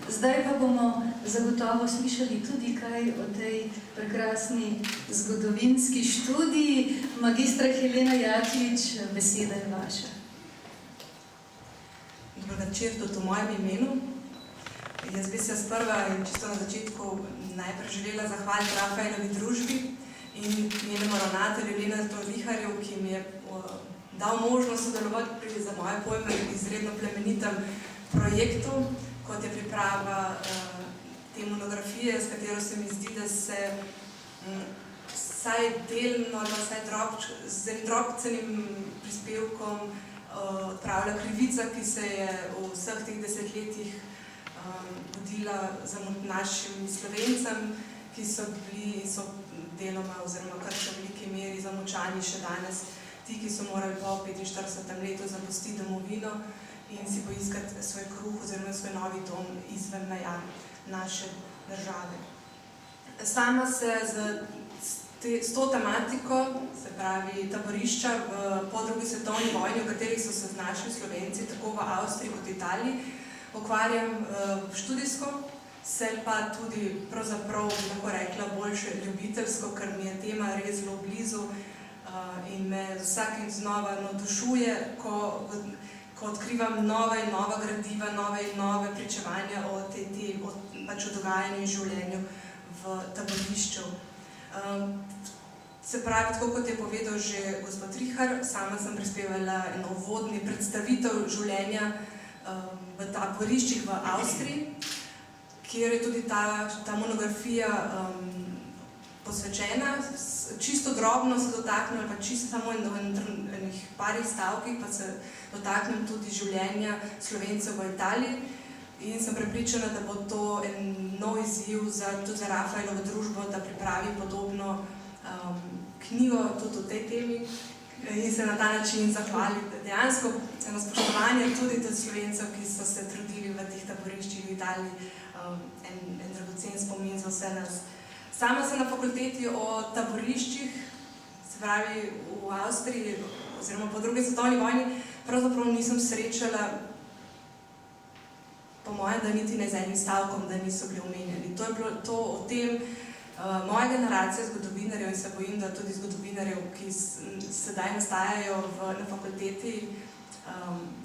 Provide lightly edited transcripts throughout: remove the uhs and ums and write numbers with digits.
Zdaj pa bomo zagotovo slišali tudi kaj o tej prekrasni zgodovinski študiji. Magistra Helena Jaklič, beseda je vaša. Dobro večer tudi v mojem imenu. Jaz bi se sprva in čisto na začetku najprej želela zahvaliti Rafaelovi družbi in njenemu ravnatelju Lenartu Riharju, ki mi je dal možnost sodelovati pri, za moje pojme, izredno plemenitem projektu, kot je priprava te monografije, s katero se mi zdi, da se vsaj delno, vsaj z enim drobcenim prispevkom odpravlja krivica, ki se je v vseh teh desetletjih vodila za našim Slovencem, ki so bili deloma oziroma kar še v veliki meri zamočani še danes, ti, ki so morali po 45. letu zapustiti domovino in si poiskati svoj kruh oziroma svoj novi dom izven meja naše države. Sama se s to tematiko, se pravi taborišča po drugi svetovni vojni, v katerih so se znašli Slovenci, tako v Avstriji kot Italiji, ukvarjam študijsko, se pa tudi pravzaprav, lahko rekla, boljše ljubiteljsko, ker mi je tema res zelo blizu in me vsakič znova navdušuje, ko odkrivam nova in nova gradiva, nove in nove pričevanja o dogajanju in življenju v taborišču. Se pravi, tako kot je povedal že gospod Rihar, sama sem prispevala eno uvodni predstavitev življenja v taboriščih v Avstriji, kjer je tudi ta monografija posvečena. Čisto drobno se dotaknem, ali pa čisto samo enih parih stavkih, pa se dotaknem tudi življenja Slovencev v Italiji in sem prepričana, da bo to en nov izziv tudi za Rafaelovo družbo, da pripravi podobno knjigo tudi o tej temi in se na ta način zahvali dejansko eno spoštovanje tudi Slovencev, ki so se trudili v teh taboriščih v Italiji, en dragocen spomin za vse nas. Sama sem na fakulteti o taboriščih, se pravi v Avstriji oziroma po drugi svetovni vojni, pravzaprav nisem srečala, po mojem, da niti ne z enim stavkom, da niso bili omenjeni. To je bilo to o tem, moja generacija zgodovinarjev in se bojim, da tudi zgodovinarjev, ki sedaj nastajajo na fakulteti,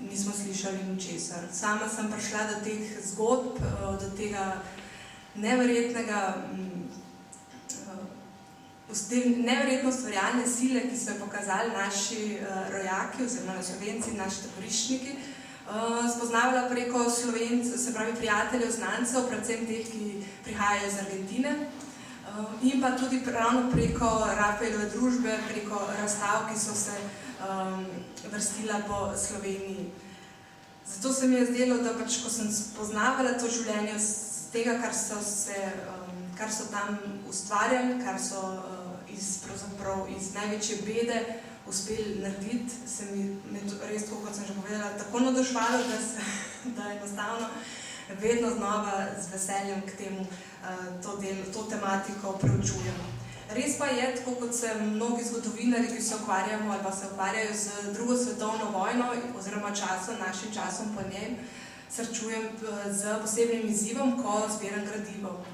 nismo slišali ničesar. Sama sem prišla do teh zgodb, do tega neverjetno ustvarjalne sile, ki so jo pokazali naši rojaki oziroma Slovenci, naši taboriščniki, spoznavala preko Slovencev, se pravi prijateljev, znancev, predvsem teh, ki prihajajo iz Argentine, in pa tudi ravno preko Rafaelove družbe, preko razstav, ki so se vrstila po Sloveniji. Zato se mi je zdelo, da ko sem spoznavala to življenje z tega, kar so tam ustvarjali, kar so iz največje bede uspeli narediti, se mi res, kot sem že povedala, tako navduševalo, da enostavno vedno znova z veseljem k temu to tematiko preučujem. Res pa je, tako kot se mnogi zgodovinarji, ki se ukvarjamo ali pa se ukvarjajo z drugo svetovno vojno oziroma našim časom po njej, srečujem z posebnim izzivom, ko zbiram gradivo.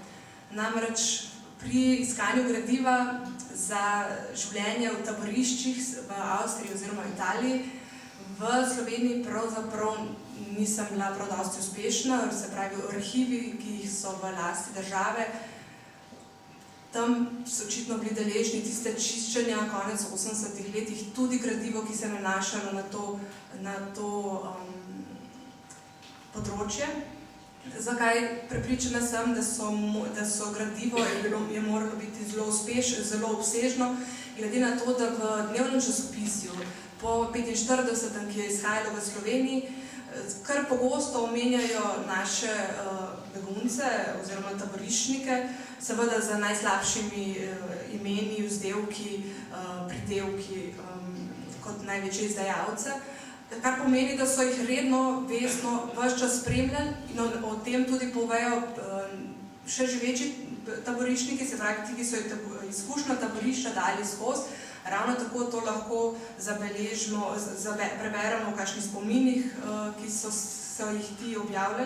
Namreč pri iskanju gradiva za življenje v taboriščih v Avstriji oziroma Italiji, v Sloveniji pravzaprav nisem bila prav dosti uspešna, se pravi arhivi, ki jih so v lasti države, tam so očitno bili deležni tiste čiščenja konec 80. letih, tudi gradivo, ki se je nanašalo na to področje. Zakaj? Prepričana sem, da so gradivo je moralo biti zelo obsežno, glede na to, da v dnevnem časopisju po 45. ki je izhajalo v Sloveniji, kar pogosto omenjajo naše begunce oziroma taboriščnike, seveda z najslabšimi imeni, vzdevki, pridevki kot največje izdajalce, kar pomeni, da so jih redno, vestno, ves čas spremljali in o tem tudi povejo še živeči taboriščniki, se pravi, ti, ki so izkušnjo taborišča dali skozi, ravno tako to lahko preberemo v kakšnih spominih, ki so jih ti objavljali.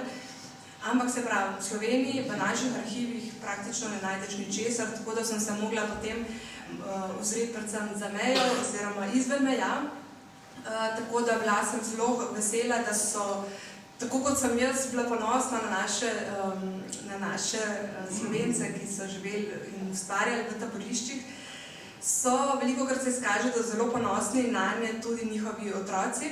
Ampak se pravi, v Sloveniji, v naših arhivih praktično ne najdeš ničesar, tako da sem se mogla potem ozreti predvsem za mejo oziroma izven meja. Tako da bila sem zelo vesela, da so, tako kot sem jaz bila ponosna na naše Slovence, ki so živeli in ustvarjali v taboriščih, so velikokrat se izkaže, da zelo ponosni nanje tudi njihovi otroci,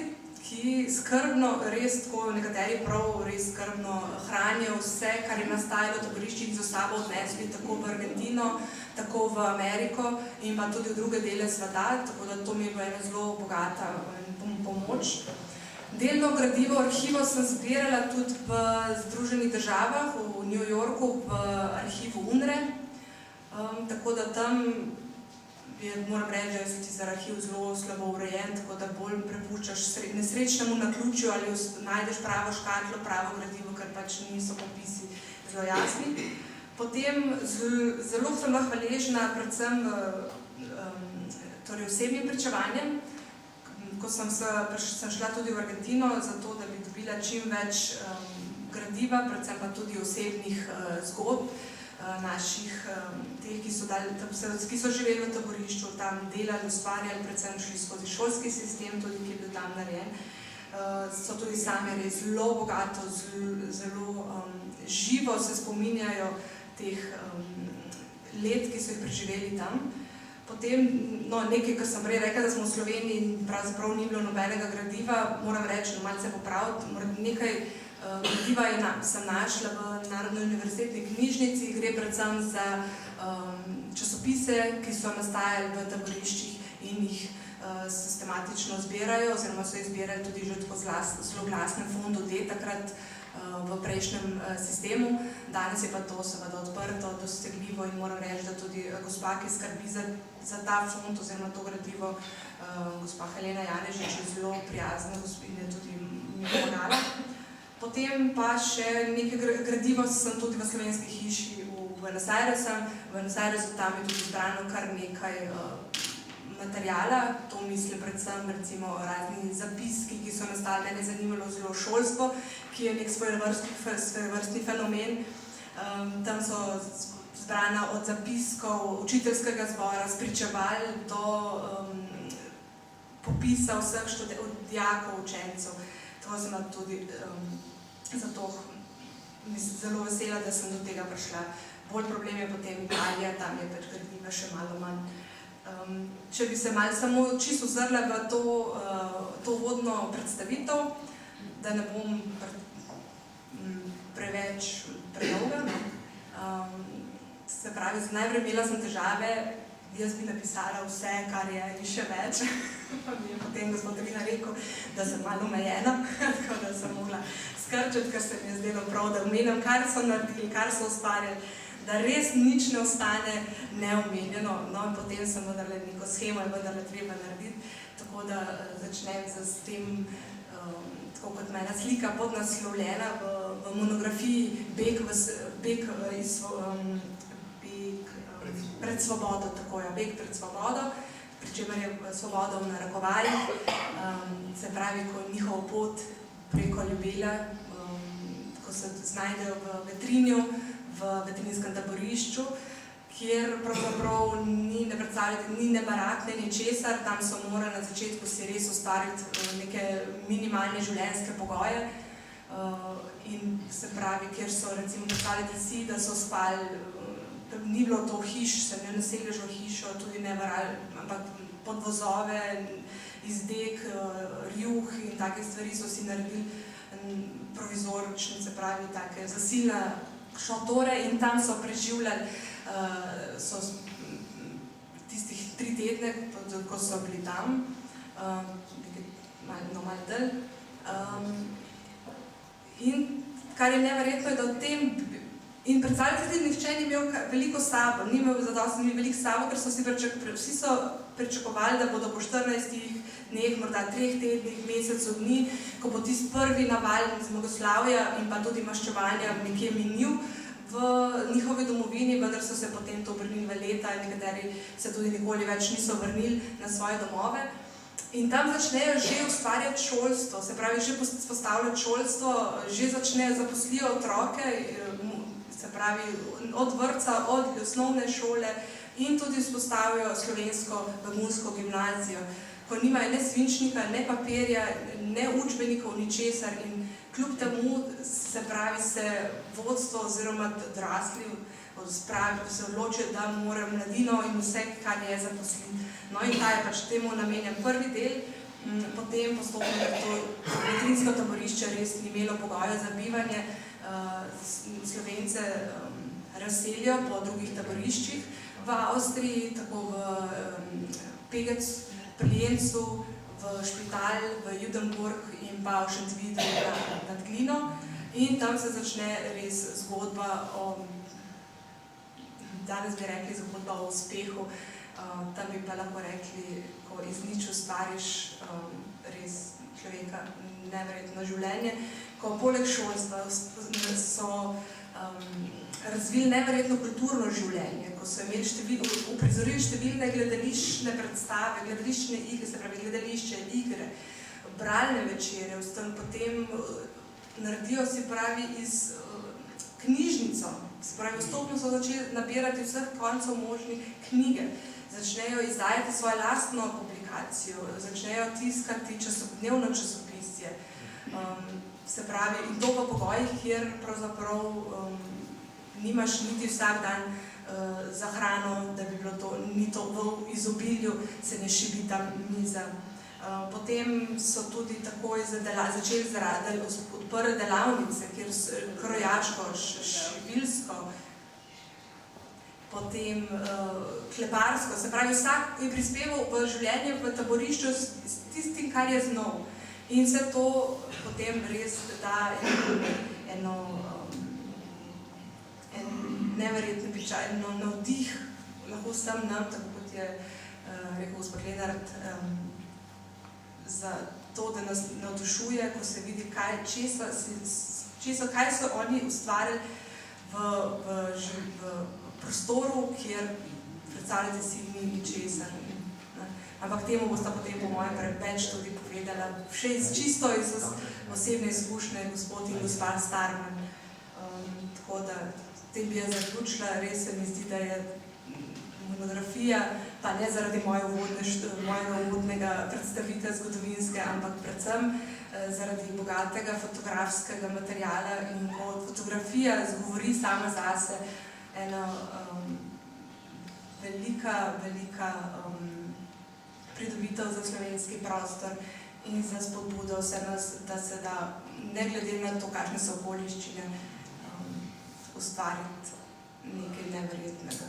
ki skrbno, res tako nekateri prav res skrbno hranijo vse, kar je nastajalo v taboriščih, za sabo odnesli tako v Argentino, tako v Ameriko in pa tudi v druge dele sveta, tako da to mi je bila ena zelo bogata pomoč. Delno gradivo arhivov sem zbirala tudi v Združenih državah, v New Yorku, v arhivu UNRE, tako da tam moram reči, da je sicer arhiv zelo slabo urejen, tako da bolj prepuščaš nesrečnemu naključju ali najdeš pravo škatlo, pravo gradivo, ker pač niso popisi zelo jasni. Potem zelo sem bila hvaležna predvsem osebnim pričevanjem, ko sem šla tudi v Argentino, zato da bi dobila čim več gradiva, predvsem pa tudi osebnih zgodb naših, teh, ki so živeli v taborišču, tam delali, ustvarjali, predvsem šli skozi šolski sistem, tudi ki je bil tam narejen. So tudi sami res zelo bogato, zelo živo se spominjajo teh let, ki so jih preživeli tam. Potem, nekaj, kar sem prej rekla, da smo v Sloveniji in pravzaprav ni bilo nobenega gradiva, moram reči, malce popraviti, nekaj gradiva sem našla v Narodni univerzitetni knjižnici, gre predvsem za časopise, ki so nastajali v taboriščih in jih sistematično zbirajo, oziroma so jih zbirali tudi že tako zelo glasnem fondu D, takrat v prejšnjem sistemu. Danes je pa to seveda odprto, dosegljivo in moram reči, da tudi gospa, ki skrbi za ta fond oziroma to gradivo, gospa Helena Janežič, je zelo prijazna, gospodinja tudi mi pomagala. Potem pa še nekaj gradivo sem tudi v Slovenski hiši v Buenos Airesu. V Buenos Airesu tam je tudi zbrano kar nekaj materijala, to mislim predvsem recimo razni zapiski, ki so nastali, mene je zanimalo zelo šolstvo, ki je nek svojevrstni fenomen. Tam so zbrana od zapiskov učiteljskega zbora, spričeval do popisa vseh dijakov, učencev. To sem tudi zato zelo vesela, da sem do tega prišla. Bolj problem je potem Italija, tam je pač gradiva še malo manj. Če bi se malo samo čisto ozrla v to vodno predstavitev, da ne bom preveč predolga. Se pravi, najprej imela sem težave, jaz bi napisala vse, kar je in še več. Pa mi je potem gospod Rina rekel, da sem malo omejena, tako da sem mogla skrčiti, ker se mi je zdelo prav, da omenim, kar so naredili, kar so ustvarjali, da res nič ne ostane neomenjeno. No in potem sem vendarle neko shemo in vendarle treba narediti, tako da začnem s tem, tako kot mena slika podnaslovljena v monografiji Beg pred svobodo, tako je, Beg pred svobodo, pri čemer je svoboda v narekovajih, se pravi, ko je njihov pot preko Ljubelja, ko se znajdejo v Vetrinju, v veterinskem taborišču, kjer pravzaprav ni ne barak, ne ničesar, tam so morali na začetku si res ustvariti neke minimalne življenjske pogoje in se pravi, kjer so recimo predstavljati si, da so spali, da ni bilo to hiš, se ne naselježo hišo, tudi ne varali, ampak podvozove, izdek, rjuh in take stvari so si naredili provizorične, se pravi, take zasilne šotore in tam so preživljali tistih 3 tedne, ko so bili tam, malo dalj. In kar je neverjetno, je da v tem, in predstavljati, da nihče ni imel veliko s sabo, ni imel zadosti veliko s sabo, ker so vsi so pričakovali, da bodo po 14 dneh, morda 3 tednih, mesecu dni, ko bo tisti prvi naval zmagoslavja in pa tudi maščevanja nekje minil v njihovi domovini, vendar so se potem to obrnili v leta in nekateri se tudi nikoli več niso vrnili na svoje domove. In tam začnejo že ustvarjati šolstvo, se pravi, že spostavljati šolstvo, že začnejo zaposlijo otroke, se pravi, od vrtca, od osnovne šole in tudi vzpostavijo slovensko begunsko gimnazijo, ko nimajo ne svinčnika, ne papirja, ne učbenikov, ničesar in kljub temu, se pravi, se vodstvo oziroma odrasli se odločijo, da morajo mladino in vse, kar je zaposliti. No in ta je pač temu namenjen prvi del, potem postopno, ker to veterinsko taborišče res ni imelo pogoja za bivanje, Slovence razselijo po drugih taboriščih v Avstriji, tako v Pegec, pri Jencu, v Špital, v Judenburg in pa v Šentvidu nad Glino. In tam se začne res zgodba o, danes bi rekli zgodba o uspehu, tam bi pa lahko rekli, ko iz nič ustvariš res človeka neverjetno življenje, ko poleg šolstva so razvili neverjetno kulturno življenje, ko so imeli uprizorili številne gledališčne predstave, gledališčne igre, se pravi gledališče, igre, bralne večere, potem naredijo, se pravi, iz knjižnico, se pravi, vstopno so začeli nabirati vseh koncev možnih knjige, začnejo izdajati svojo lastno publikacijo, začnejo tiskati dnevno časopisje, se pravi, in to v pogojih, kjer pravzaprav nimaš niti vsak dan za hrano, da bi bilo to, ni to v izobilju, se ne šibi tam miza. Potem so tudi takoj začeli odprle delavnice, kjer krojaško, šivilsko, potem kleparsko, se pravi, vsak je prispeval v življenje v taborišču s tistim, kar je znal. In vse to potem res da eno neverjetno pričajno navdih, lahko vsem nam, tako kot je rekel gospod Lenart, za to, da nas navdušuje, ko se vidi, kaj so oni ustvarili v prostoru, kjer predstavljate si ni ničesar. Ampak temu bosta potem po mojem več tudi povedala, še čisto iz osebne izkušnje, gospod in gospa Starman. Tako da tem bi jaz zaključila, res se mi zdi, da je monografija, pa ne zaradi mojega uvodnega predstavitve zgodovinske, ampak predvsem zaradi bogatega fotografskega materiala in ko fotografija govori sama zase, ena velika pridobitev za slovenski prostor in za spodbudo vse nas, da se da, ne glede na to, kakšne so okoliščine, ustvariti nekaj neverjetnega.